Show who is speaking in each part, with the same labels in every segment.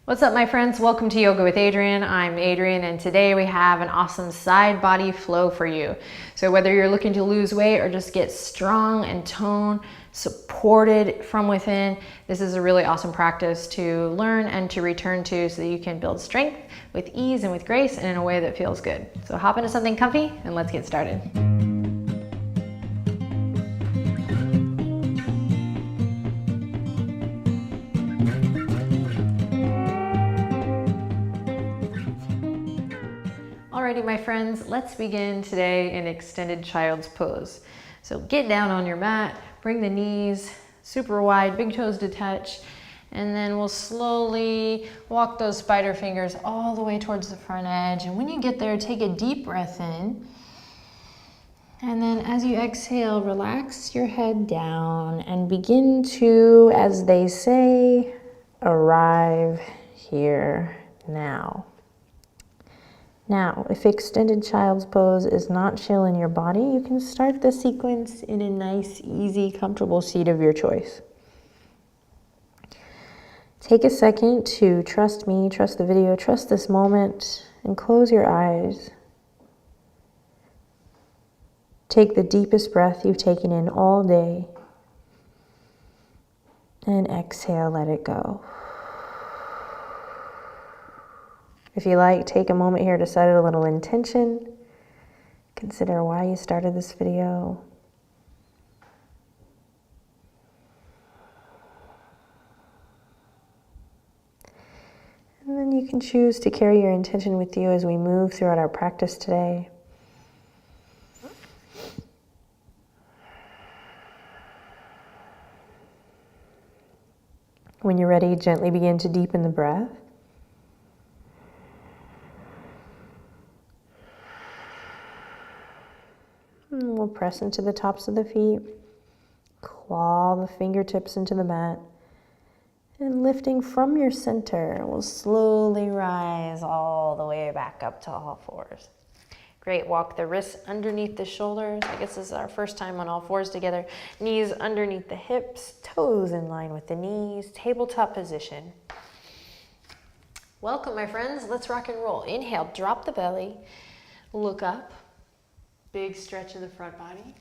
Speaker 1: What's up, my friends? Welcome to Yoga with Adriene. I'm Adriene, and today we have an awesome side body flow for you. So whether you're looking to lose weight or just get strong and tone, supported from within, this is a really awesome practice to learn and to return to so that you can build strength with ease and with grace and in a way that feels good. So hop into something comfy and let's get started. Alrighty, my friends, let's begin today in extended child's pose. So get down on your mat, bring the knees super wide, big toes to touch, and then we'll slowly walk those spider fingers all the way towards the front edge. And when you get there, take a deep breath in. And then as you exhale, relax your head down and begin to, as they say, arrive here now. Now, if extended child's pose is not chill in your body, you can start the sequence in a nice, easy, comfortable seat of your choice. Take a second to trust me, trust the video, trust this moment, and close your eyes. Take the deepest breath you've taken in all day, and exhale, let it go. If you like, take a moment here to set a little intention. Consider why you started this video. And then you can choose to carry your intention with you as we move throughout our practice today. When you're ready, gently begin to deepen the breath. And we'll press into the tops of the feet, claw the fingertips into the mat, and lifting from your center, we'll slowly rise all the way back up to all fours. Great, walk the wrists underneath the shoulders. I guess this is our first time on all fours together. Knees underneath the hips, toes in line with the knees, tabletop position. Welcome, my friends. Let's rock and roll. Inhale, drop the belly, look up. Big stretch of the front body.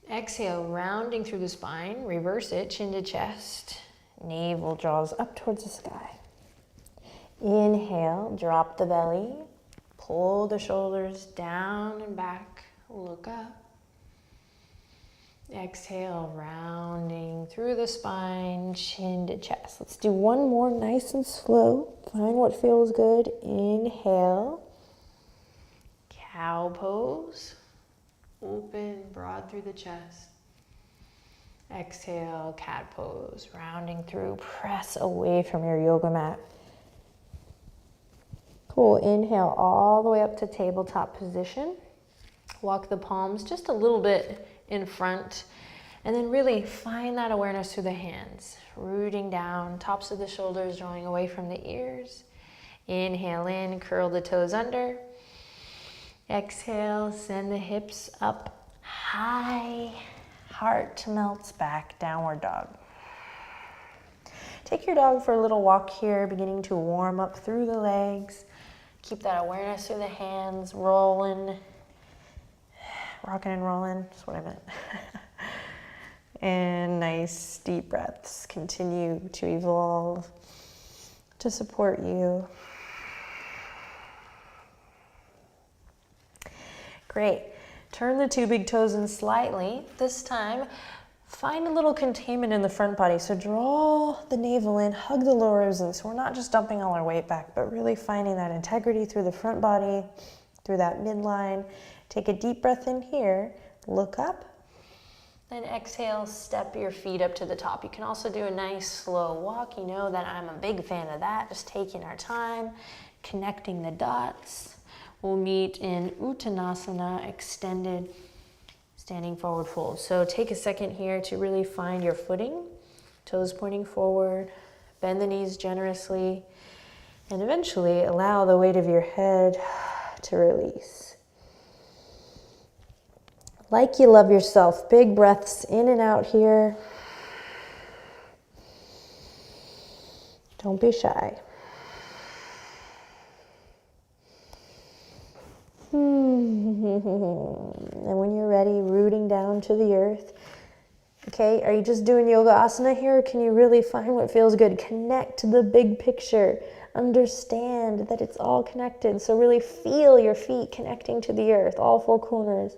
Speaker 1: Exhale, rounding through the spine. Reverse it, chin to chest. Navel draws up towards the sky. Inhale, drop the belly. Pull the shoulders down and back. Look up. Exhale, rounding through the spine, chin to chest. Let's do one more nice and slow. Find what feels good. Inhale. Cow pose, open, broad through the chest. Exhale, cat pose, rounding through, press away from your yoga mat. Cool, inhale all the way up to tabletop position. Walk the palms just a little bit in front, and then really find that awareness through the hands, rooting down, tops of the shoulders drawing away from the ears. Inhale in, curl the toes under. Exhale, send the hips up high, heart melts back, downward dog. Take your dog for a little walk here, beginning to warm up through the legs. Keep that awareness through the hands, rolling, rocking and rolling, that's what I meant. And nice deep breaths continue to evolve to support you. Great. Turn the two big toes in slightly. This time, find a little containment in the front body. So draw the navel in, hug the lower ribs in. So we're not just dumping all our weight back, but really finding that integrity through the front body, through that midline. Take a deep breath in here. Look up. Then exhale, step your feet up to the top. You can also do a nice slow walk. You know that I'm a big fan of that. Just taking our time, connecting the dots. We'll meet in Uttanasana, extended standing forward fold. So take a second here to really find your footing. Toes pointing forward, bend the knees generously, and eventually allow the weight of your head to release. Like you love yourself, big breaths in and out here. Don't be shy. And when you're ready, rooting down to the earth. Okay, are you just doing yoga asana here? Or can you really find what feels good? Connect to the big picture. Understand that it's all connected. So really feel your feet connecting to the earth, all four corners.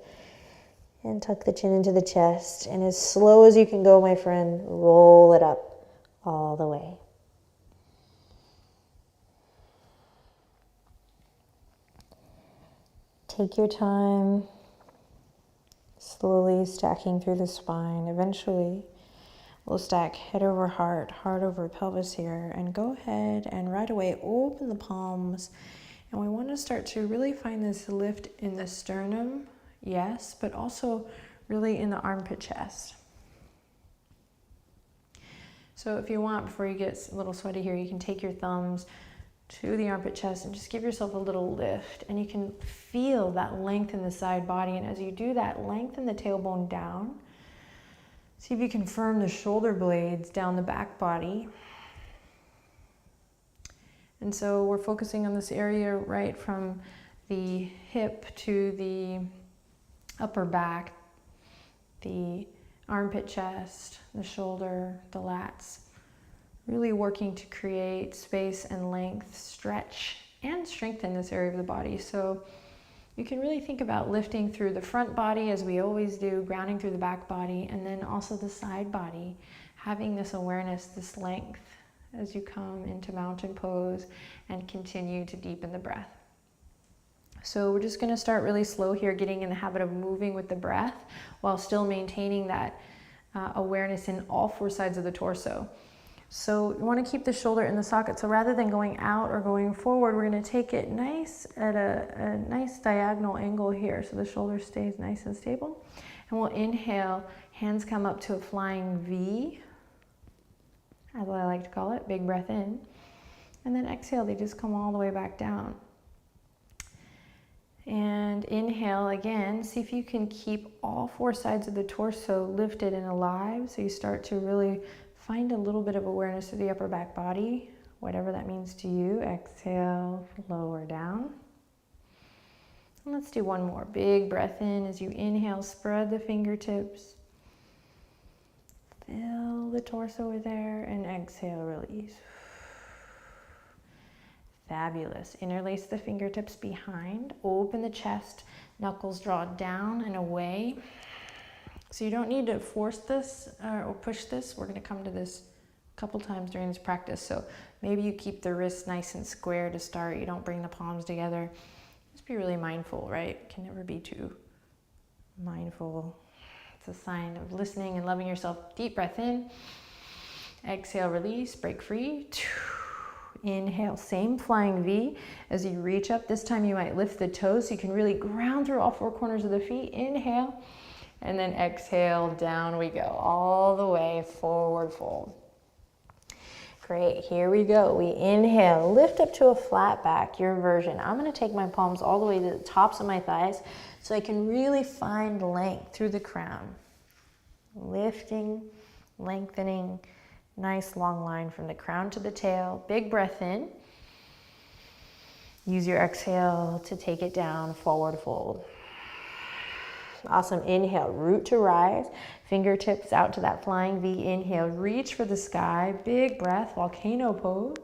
Speaker 1: And tuck the chin into the chest. And as slow as you can go, my friend, roll it up all the way. Take your time. Slowly stacking through the spine. Eventually, we'll stack head over heart, heart over pelvis here. And go ahead and right away open the palms. And we want to start to really find this lift in the sternum, yes, but also really in the armpit chest. So if you want, before you get a little sweaty here, you can take your thumbs to the armpit chest and just give yourself a little lift. And you can feel that length in the side body. And as you do that, lengthen the tailbone down. See if you can firm the shoulder blades down the back body. And so we're focusing on this area right from the hip to the upper back, the armpit chest, the shoulder, the lats. Really working to create space and length, stretch, and strengthen this area of the body. So you can really think about lifting through the front body as we always do, grounding through the back body, and then also the side body, having this awareness, this length as you come into mountain pose and continue to deepen the breath. So we're just going to start really slow here, getting in the habit of moving with the breath while still maintaining that awareness in all four sides of the torso. So you want to keep the shoulder in the socket. So rather than going out or going forward, we're going to take it nice at a nice diagonal angle here. So the shoulder stays nice and stable. And we'll inhale, hands come up to a flying V, as I like to call it, big breath in. And then exhale, they just come all the way back down. And inhale again, see if you can keep all four sides of the torso lifted and alive. So you start to really find a little bit of awareness to the upper back body, whatever that means to you. Exhale, lower down. And let's do one more. Big breath in. As you inhale, spread the fingertips. Fill the torso with air and exhale, release. Fabulous. Interlace the fingertips behind. Open the chest. Knuckles draw down and away. So you don't need to force this or push this. We're going to come to this a couple times during this practice. So maybe you keep the wrists nice and square to start. You don't bring the palms together. Just be really mindful, right? Can never be too mindful. It's a sign of listening and loving yourself. Deep breath in. Exhale, release, break free. Inhale, same flying V. As you reach up, this time you might lift the toes so you can really ground through all four corners of the feet. Inhale. And then exhale, down we go, all the way, forward fold. Great, here we go. We inhale, lift up to a flat back, your version. I'm gonna take my palms all the way to the tops of my thighs so I can really find length through the crown. Lifting, lengthening, nice long line from the crown to the tail. Big breath in. Use your exhale to take it down, forward fold. Awesome, inhale, root to rise, fingertips out to that flying V. Inhale, reach for the sky, big breath, volcano pose.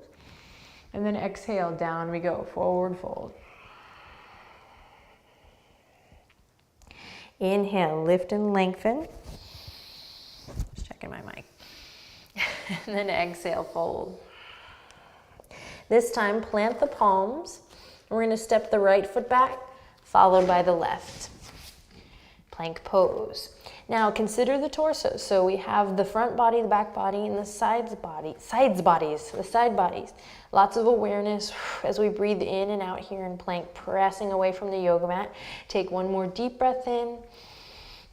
Speaker 1: And then exhale, down we go, forward fold. Inhale, lift and lengthen. Just checking my mic. And then exhale, fold. This time, plant the palms. We're gonna step the right foot back, followed by the left. Plank pose. Now consider the torso. So we have the front body, the back body, and the side bodies. Lots of awareness as we breathe in and out here in plank, pressing away from the yoga mat. Take one more deep breath in.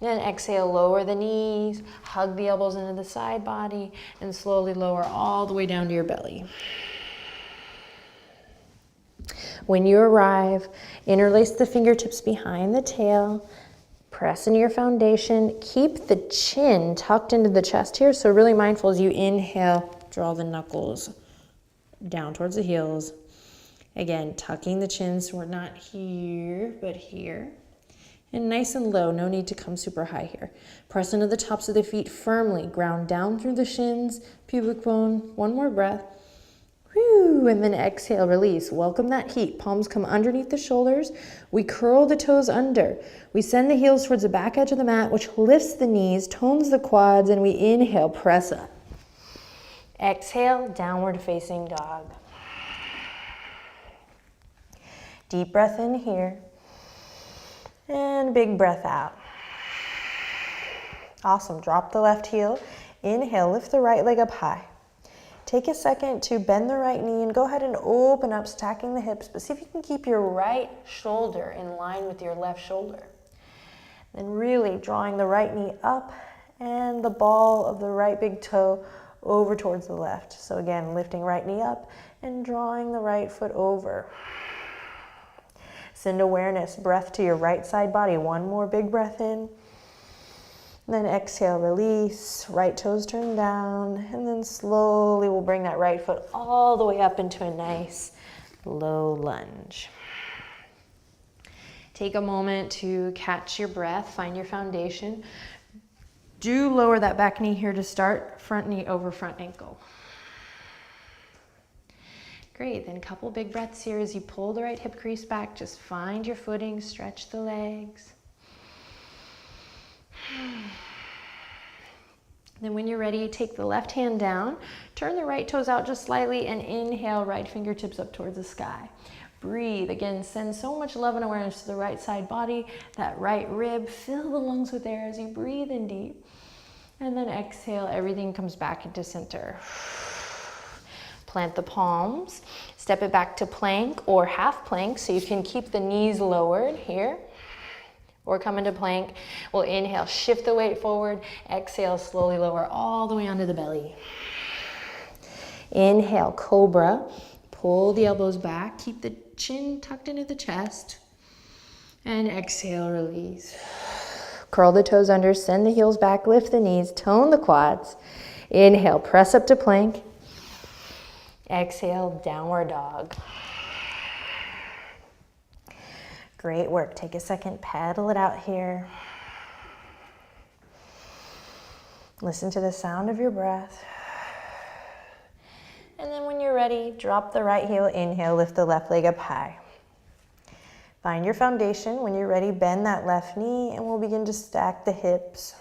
Speaker 1: Then exhale, lower the knees, hug the elbows into the side body, and slowly lower all the way down to your belly. When you arrive, interlace the fingertips behind the tail. Press into your foundation. Keep the chin tucked into the chest here. So really mindful as you inhale, draw the knuckles down towards the heels. Again, tucking the chin so we're not here, but here. And nice and low, no need to come super high here. Press into the tops of the feet firmly, ground down through the shins, pubic bone. One more breath. Whew, and then exhale, release. Welcome that heat. Palms come underneath the shoulders. We curl the toes under. We send the heels towards the back edge of the mat, which lifts the knees, tones the quads, and we inhale, press up. Exhale, downward facing dog. Deep breath in here. And big breath out. Awesome. Drop the left heel. Inhale, lift the right leg up high. Take a second to bend the right knee and go ahead and open up, stacking the hips, but see if you can keep your right shoulder in line with your left shoulder. Then really drawing the right knee up and the ball of the right big toe over towards the left. So again, lifting right knee up and drawing the right foot over. Send awareness, breath to your right side body. One more big breath in. Then exhale, release, right toes turn down, and then slowly we'll bring that right foot all the way up into a nice low lunge. Take a moment to catch your breath, find your foundation. Do lower that back knee here to start, front knee over front ankle. Great, then a couple big breaths here as you pull the right hip crease back. Just find your footing, stretch the legs. Then when you're ready, take the left hand down, turn the right toes out just slightly, and inhale, right fingertips up towards the sky. Breathe. Again, send so much love and awareness to the right side body, that right rib. Fill the lungs with air as you breathe in deep. And then exhale, everything comes back into center. Plant the palms, step it back to plank or half plank so you can keep the knees lowered here. Or come into plank. We'll inhale, shift the weight forward. Exhale, slowly lower all the way onto the belly. Inhale, cobra. Pull the elbows back. Keep the chin tucked into the chest. And exhale, release. Curl the toes under, send the heels back, lift the knees, tone the quads. Inhale, press up to plank. Exhale, downward dog. Great work. Take a second, pedal it out here. Listen to the sound of your breath. And then when you're ready, drop the right heel, inhale, lift the left leg up high. Find your foundation. When you're ready, bend that left knee and we'll begin to stack the hips.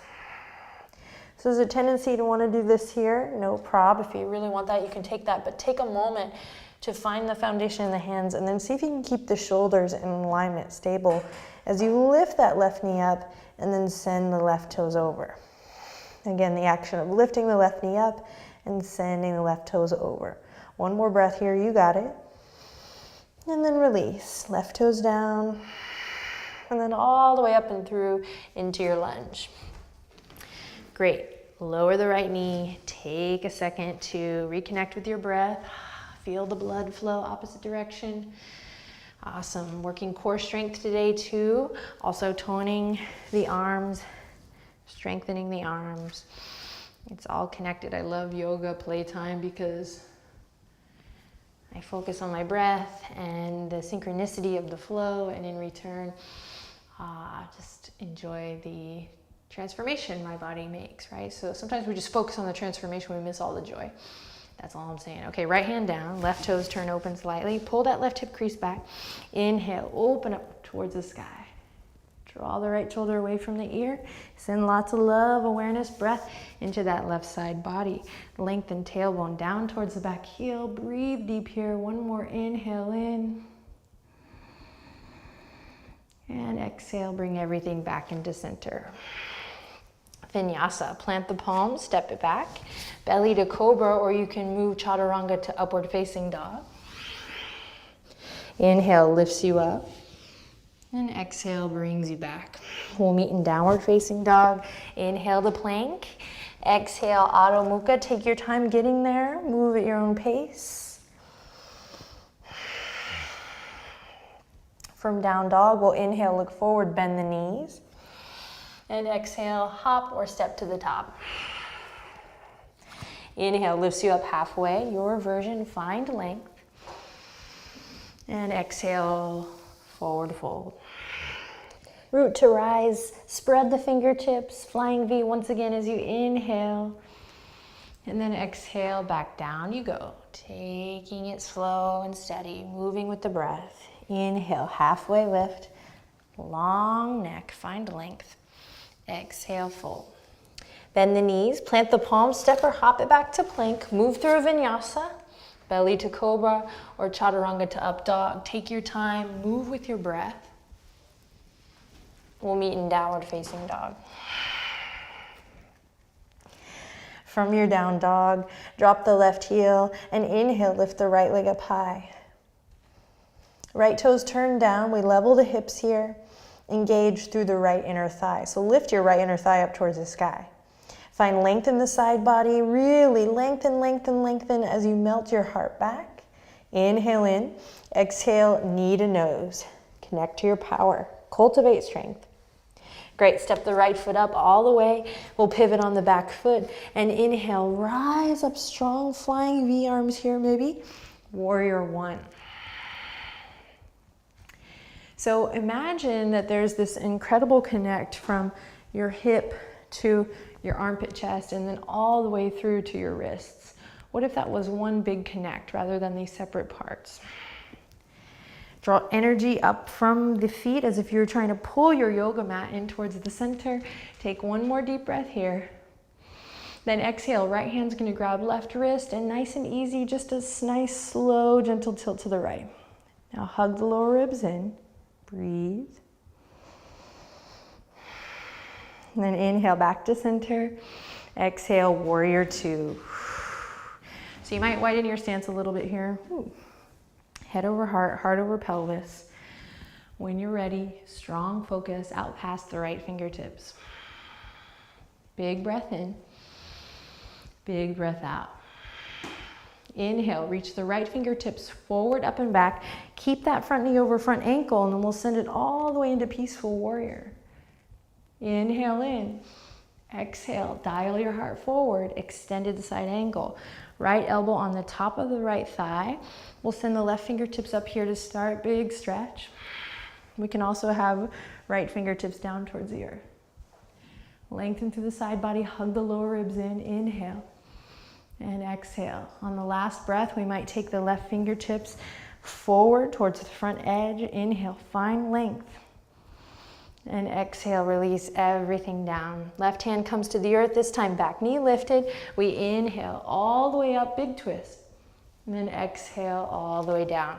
Speaker 1: So there's a tendency to want to do this here, no prob. If you really want that, you can take that, but take a moment to find the foundation in the hands and then see if you can keep the shoulders in alignment, stable, as you lift that left knee up and then send the left toes over. Again, the action of lifting the left knee up and sending the left toes over. One more breath here, you got it. And then release, left toes down, and then all the way up and through into your lunge. Great, lower the right knee, take a second to reconnect with your breath. Feel the blood flow opposite direction. Awesome. Working core strength today too. Also toning the arms, strengthening the arms. It's all connected. I love yoga playtime because I focus on my breath and the synchronicity of the flow, and in return, just enjoy the transformation my body makes, right? So sometimes we just focus on the transformation, we miss all the joy. That's all I'm saying. Okay, right hand down, left toes turn open slightly. Pull that left hip crease back. Inhale, open up towards the sky. Draw the right shoulder away from the ear. Send lots of love, awareness, breath into that left side body. Lengthen tailbone down towards the back heel. Breathe deep here. One more inhale in. And exhale, bring everything back into center. Vinyasa, plant the palms, step it back, belly to cobra, or you can move chaturanga to upward facing dog. Inhale lifts you up, and exhale brings you back. We'll meet in downward facing dog. Inhale to plank, exhale Adho Mukha. Take your time getting there, move at your own pace. From down dog, we'll inhale, look forward, bend the knees. And exhale, hop or step to the top. Inhale, lifts you up halfway, your version, find length. And exhale, forward fold. Root to rise, spread the fingertips, flying V once again as you inhale. And then exhale, back down you go. Taking it slow and steady, moving with the breath. Inhale, halfway lift, long neck, find length. Exhale, fold. Bend the knees, plant the palms, step or hop it back to plank. Move through vinyasa, belly to cobra or chaturanga to up dog. Take your time, move with your breath. We'll meet in downward facing dog. From your down dog, drop the left heel and inhale, lift the right leg up high. Right toes turned down, we level the hips here. Engage through the right inner thigh. So lift your right inner thigh up towards the sky. Find length in the side body, really lengthen, lengthen, lengthen as you melt your heart back. Inhale in, exhale, knee to nose. Connect to your power, cultivate strength. Great, step the right foot up all the way. We'll pivot on the back foot and inhale, rise up strong, flying V arms here maybe. Warrior one. So imagine that there's this incredible connect from your hip to your armpit chest and then all the way through to your wrists. What if that was one big connect rather than these separate parts? Draw energy up from the feet as if you're trying to pull your yoga mat in towards the center. Take one more deep breath here. Then exhale, right hand's gonna grab left wrist and nice and easy, just a nice, slow, gentle tilt to the right. Now hug the lower ribs in, breathe. And then inhale back to center. Exhale, warrior two. So you might widen your stance a little bit here. Ooh. Head over heart, heart over pelvis. When you're ready, strong focus out past the right fingertips. Big breath in, big breath out. Inhale, reach the right fingertips forward, up and back. Keep that front knee over front ankle and then we'll send it all the way into peaceful warrior. Inhale in, exhale, dial your heart forward, extended side angle. Right elbow on the top of the right thigh. We'll send the left fingertips up here to start, big stretch. We can also have right fingertips down towards the earth. Lengthen through the side body, hug the lower ribs in, inhale and exhale. On the last breath, we might take the left fingertips forward towards the front edge. Inhale, find length. And exhale, release everything down. Left hand comes to the earth, this time back knee lifted. We inhale all the way up, big twist. And then exhale all the way down.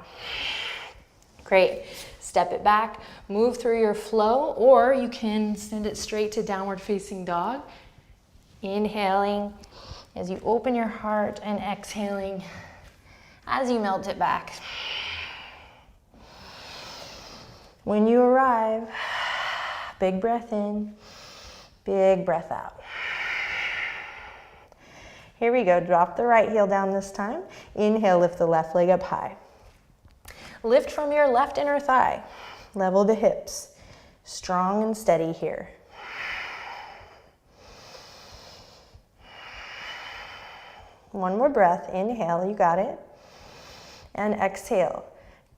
Speaker 1: Great. Step it back, move through your flow, or you can send it straight to downward facing dog. Inhaling as you open your heart and exhaling as you melt it back. When you arrive, big breath in, big breath out. Here we go, drop the right heel down this time. Inhale, lift the left leg up high. Lift from your left inner thigh. Level the hips. Strong and steady here. One more breath, inhale, you got it. And exhale,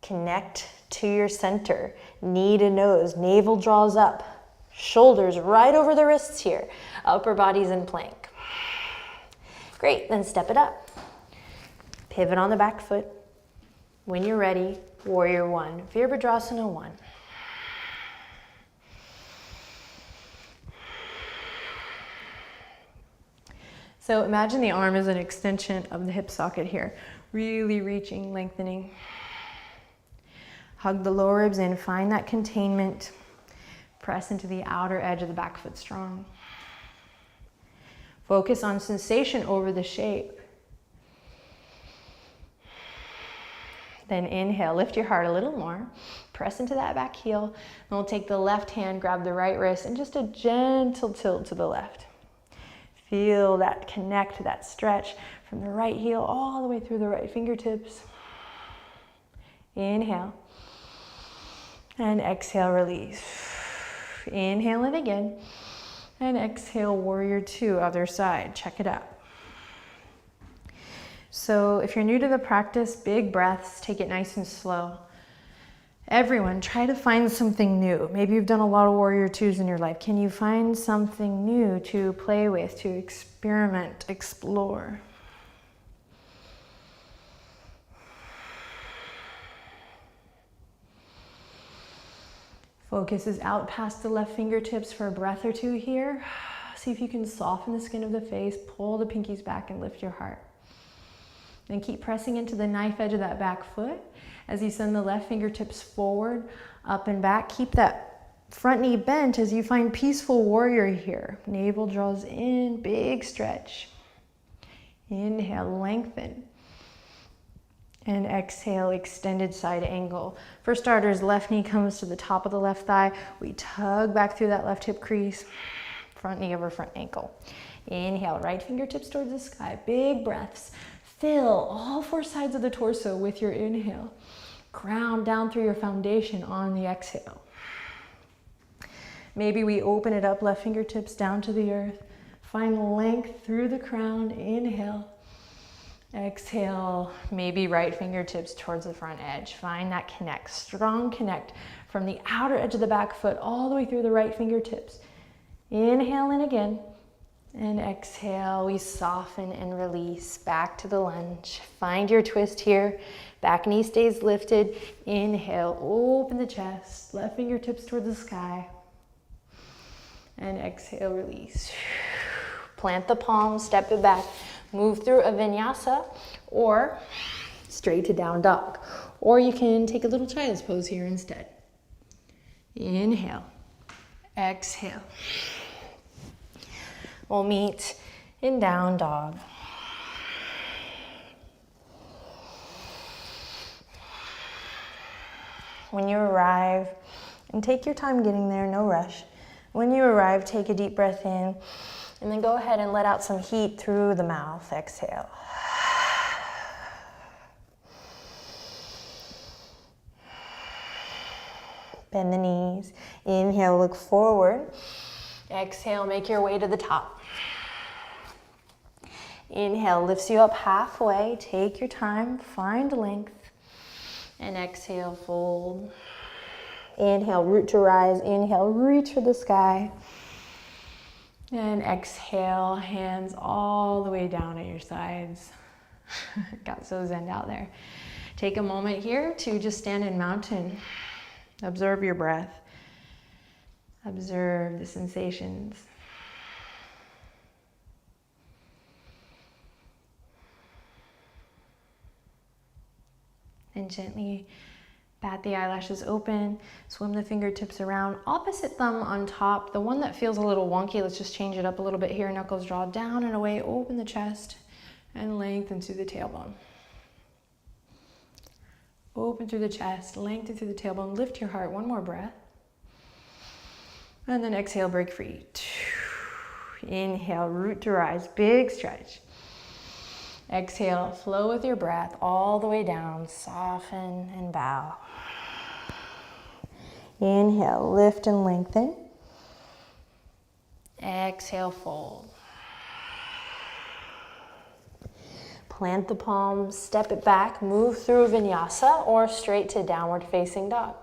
Speaker 1: connect to your center. Knee to nose, navel draws up. Shoulders right over the wrists here. Upper body's in plank. Great, then step it up. Pivot on the back foot. When you're ready, warrior one, Virabhadrasana one. So imagine the arm is an extension of the hip socket here. Really reaching, lengthening. Hug the lower ribs in, find that containment. Press into the outer edge of the back foot strong. Focus on sensation over the shape. Then inhale, lift your heart a little more. Press into that back heel. And we'll take the left hand, grab the right wrist, and just a gentle tilt to the left. Feel that connect, that stretch from the right heel all the way through the right fingertips. Inhale. And exhale, release. Inhale it again. And exhale, warrior two, other side. Check it out. So if you're new to the practice, big breaths, take it nice and slow. Everyone, try to find something new. Maybe you've done a lot of warrior twos in your life. Can you find something new to play with, to experiment, explore? Focus is out past the left fingertips for a breath or two here. See if you can soften the skin of the face, pull the pinkies back and lift your heart. Then keep pressing into the knife edge of that back foot. As you send the left fingertips forward, up and back, keep that front knee bent as you find peaceful warrior here. Navel draws in, big stretch. Inhale, lengthen. And exhale, extended side angle. For starters, left knee comes to the top of the left thigh. We tug back through that left hip crease. Front knee over front ankle. Inhale, right fingertips towards the sky. Big breaths. Fill all four sides of the torso with your inhale. Ground down through your foundation on the exhale. Maybe we open it up, left fingertips down to the earth. Find length through the crown. Inhale. Exhale. Maybe right fingertips towards the front edge. Find that connect. Strong connect from the outer edge of the back foot all the way through the right fingertips. Inhale in again. And exhale, we soften and release back to the lunge. Find your twist here. Back knee stays lifted. Inhale, open the chest. Left fingertips toward the sky. And exhale, release. Plant the palms, step it back. Move through a vinyasa or straight to down dog. Or you can take a little child's pose here instead. Inhale. Exhale. We'll meet in down dog. When you arrive, and take your time getting there, no rush. When you arrive, take a deep breath in, and then go ahead and let out some heat through the mouth. Exhale. Bend the knees. Inhale, look forward. Exhale, make your way to the top. Inhale, lifts you up halfway. Take your time, find length. And exhale, fold. Inhale, root to rise. Inhale, reach for the sky. And exhale, hands all the way down at your sides. Got so zen out there. Take a moment here to just stand in mountain. Observe your breath. Observe the sensations. And gently bat the eyelashes open, swim the fingertips around, opposite thumb on top. The one that feels a little wonky, let's just change it up a little bit here. Knuckles draw down and away, open the chest, and lengthen through the tailbone. Open through the chest, lengthen through the tailbone, lift your heart, one more breath. And then exhale, break free. Inhale, root to rise, big stretch. Exhale, flow with your breath all the way down, soften and bow. Inhale, lift and lengthen. Exhale, fold. Plant the palms, step it back, move through vinyasa or straight to downward facing dog.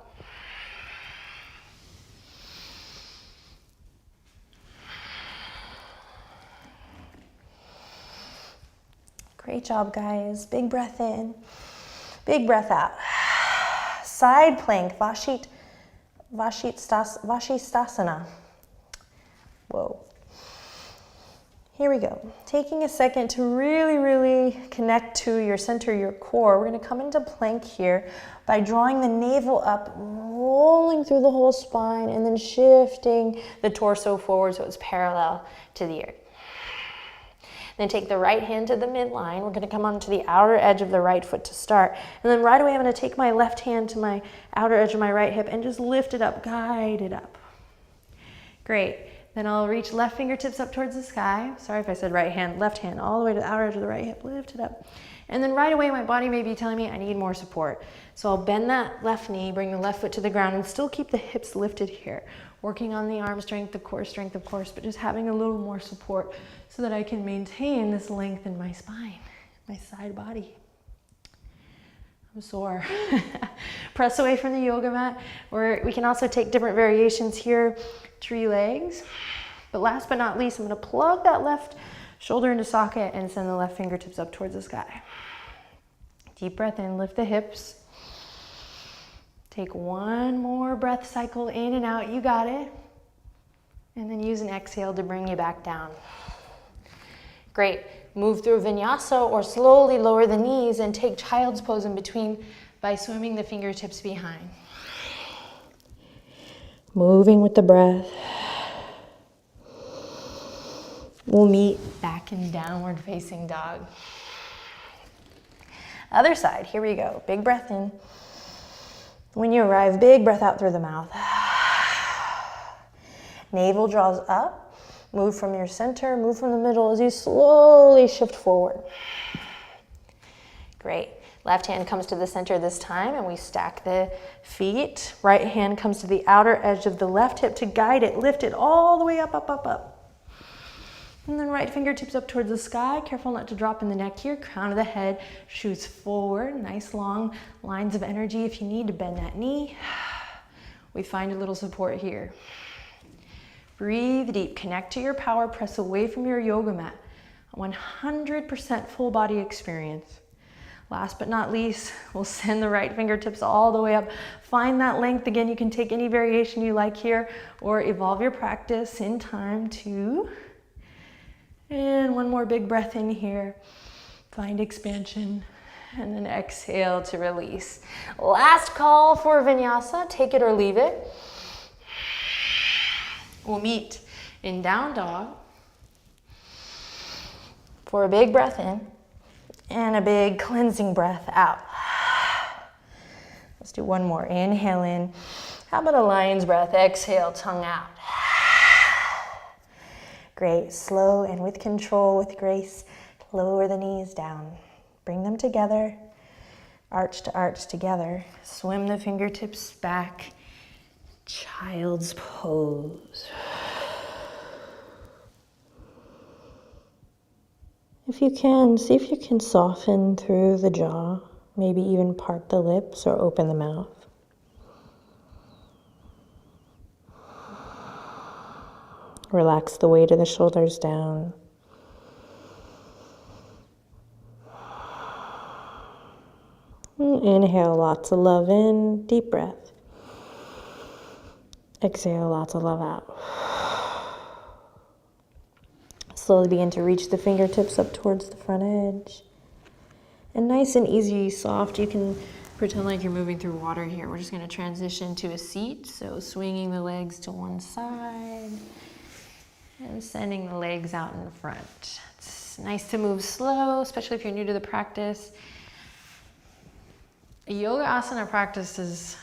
Speaker 1: Great job, guys. Big breath in, big breath out. Side plank, Vashisthasana. Whoa. Here we go. Taking a second to really connect to your center, your core. We're gonna come into plank here by drawing the navel up, rolling through the whole spine, and then shifting the torso forward so it's parallel to the earth. Then take the right hand to the midline. We're gonna come onto the outer edge of the right foot to start. And then right away, I'm gonna take my left hand to my outer edge of my right hip and just lift it up, guide it up. Great. Then I'll reach left fingertips up towards the sky. Sorry if I said right hand, left hand, all the way to the outer edge of the right hip, lift it up. And then right away, my body may be telling me I need more support. So I'll bend that left knee, bring the left foot to the ground, and still keep the hips lifted here. Working on the arm strength, the core strength, of course, but just having a little more support so that I can maintain this length in my spine, my side body. I'm sore. Press away from the yoga mat. Or we can also take different variations here. Tree legs. But last but not least, I'm gonna plug that left shoulder into socket and send the left fingertips up towards the sky. Deep breath in, lift the hips. Take one more breath cycle in and out, you got it. And then use an exhale to bring you back down. Great. Move through vinyasa or slowly lower the knees and take child's pose in between by swimming the fingertips behind. Moving with the breath. We'll meet back in downward facing dog. Other side, here we go. Big breath in. When you arrive, big breath out through the mouth. Navel draws up. Move from your center, move from the middle as you slowly shift forward. Great. Left hand comes to the center this time and we stack the feet. Right hand comes to the outer edge of the left hip to guide it. Lift it all the way up, up, up, up. And then right fingertips up towards the sky. Careful not to drop in the neck here. Crown of the head shoots forward. Nice long lines of energy. If you need to bend that knee, we find a little support here. Breathe deep. Connect to your power. Press away from your yoga mat. 100% full body experience. Last but not least, we'll send the right fingertips all the way up. Find that length. Again, you can take any variation you like here or evolve your practice in time to... And one more big breath in here. Find expansion. And then exhale to release. Last call for vinyasa. Take it or leave it. We'll meet in down dog. For a big breath in. And a big cleansing breath out. Let's do one more. Inhale in. How about a lion's breath? Exhale, tongue out. Great, slow and with control, with grace, lower the knees down. Bring them together, arch to arch together. Swim the fingertips back, child's pose. If you can, see if you can soften through the jaw, maybe even part the lips or open the mouth. Relax the weight of the shoulders down. Inhale lots of love in, deep breath. Exhale lots of love out. Slowly begin to reach the fingertips up towards the front edge. And nice and easy, soft, you can pretend like you're moving through water here. We're just going to transition to a seat. So swinging the legs to one side. And sending the legs out in the front. It's nice to move slow, especially if you're new to the practice. A yoga asana practice is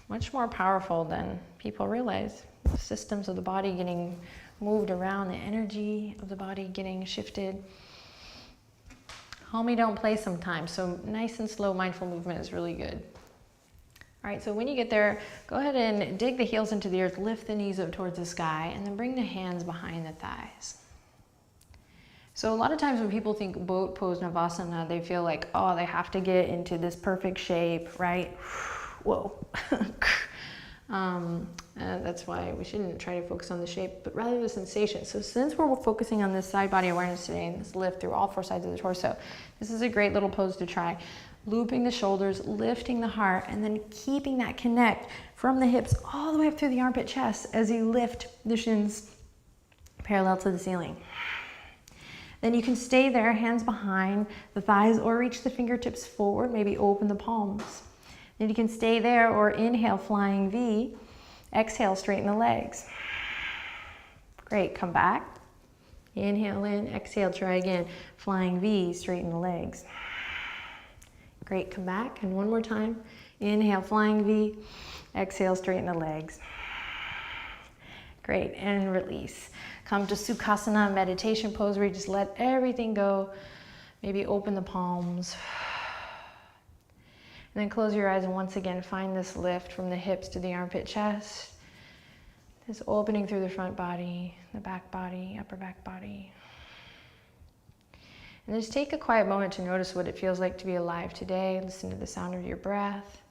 Speaker 1: much more powerful than people realize. The systems of the body getting moved around, the energy of the body getting shifted. Homie don't play sometimes, so nice and slow mindful movement is really good. All right, so when you get there, go ahead and dig the heels into the earth, lift the knees up towards the sky, and then bring the hands behind the thighs. So a lot of times when people think boat pose Navasana, they feel like, oh, they have to get into this perfect shape, right? Whoa. That's why we shouldn't try to focus on the shape, but rather the sensation. So since we're focusing on this side body awareness today, and this lift through all four sides of the torso, this is a great little pose to try. Looping the shoulders, lifting the heart, and then keeping that connect from the hips all the way up through the armpit chest as you lift the shins parallel to the ceiling. Then you can stay there, hands behind the thighs, or reach the fingertips forward, maybe open the palms. Then you can stay there or inhale, flying V. Exhale, straighten the legs. Great, come back. Inhale in, exhale, try again. Flying V, straighten the legs. Great, come back, and one more time. Inhale, flying V. Exhale, straighten the legs. Great, and release. Come to Sukhasana, meditation pose, where you just let everything go. Maybe open the palms. And then close your eyes and once again find this lift from the hips to the armpit chest. This opening through the front body, the back body, upper back body. And just take a quiet moment to notice what it feels like to be alive today. Listen to the sound of your breath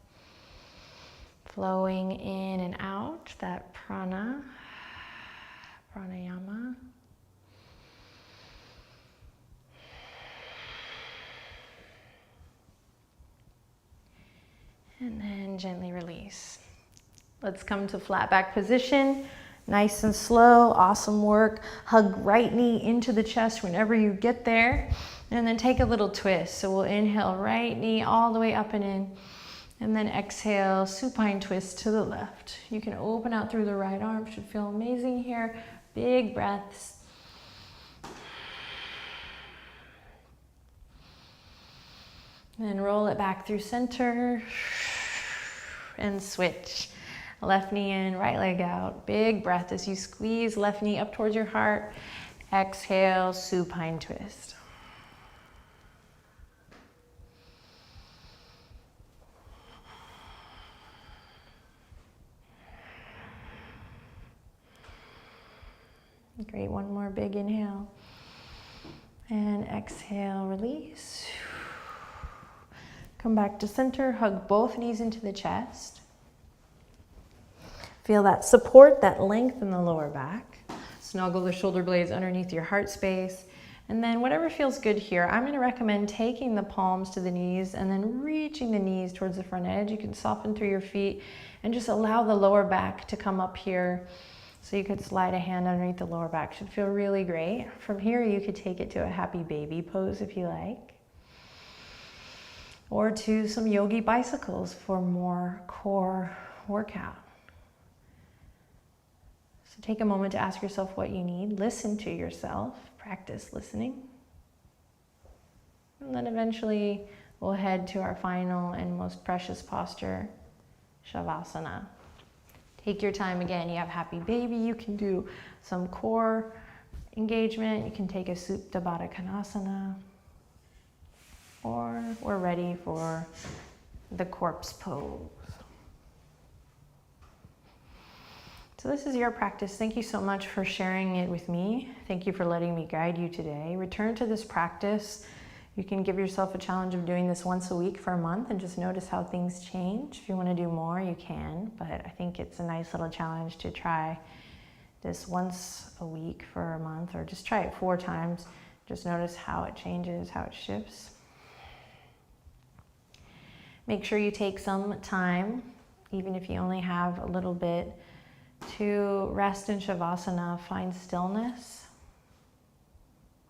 Speaker 1: flowing in and out, that pranayama. And then gently release. Let's come to flat back position. Nice and slow, awesome work. Hug right knee into the chest whenever you get there. And then take a little twist. So we'll inhale right knee all the way up and in. And then exhale, supine twist to the left. You can open out through the right arm. Should feel amazing here. Big breaths. Then roll it back through center. And switch. Left knee in, right leg out. Big breath as you squeeze left knee up towards your heart. Exhale, supine twist. Great, one more big inhale. And exhale, release. Come back to center, hug both knees into the chest. Feel that support, that length in the lower back. Snuggle the shoulder blades underneath your heart space. And then whatever feels good here, I'm gonna recommend taking the palms to the knees and then reaching the knees towards the front edge. You can soften through your feet and just allow the lower back to come up here. So you could slide a hand underneath the lower back. Should feel really great. From here, you could take it to a happy baby pose if you like. Or to some yogi bicycles for more core workout. So take a moment to ask yourself what you need. Listen to yourself. Practice listening. And then eventually we'll head to our final and most precious posture, Shavasana. Take your time again. You have happy baby. You can do some core engagement. You can take a Supta Baddha Konasana. Or we're ready for the corpse pose. So this is your practice. Thank you so much for sharing it with me. Thank you for letting me guide you today. Return to this practice. You can give yourself a challenge of doing this once a week for a month and just notice how things change. If you want to do more, you can, but I think it's a nice little challenge to try this once a week for a month, or just try it 4 times. Just notice how it changes, how it shifts. Make sure you take some time, even if you only have a little bit, to rest in Shavasana. Find stillness.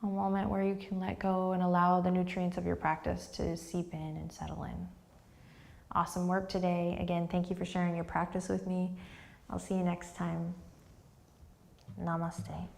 Speaker 1: A moment where you can let go and allow the nutrients of your practice to seep in and settle in. Awesome work today. Again, thank you for sharing your practice with me. I'll see you next time. Namaste.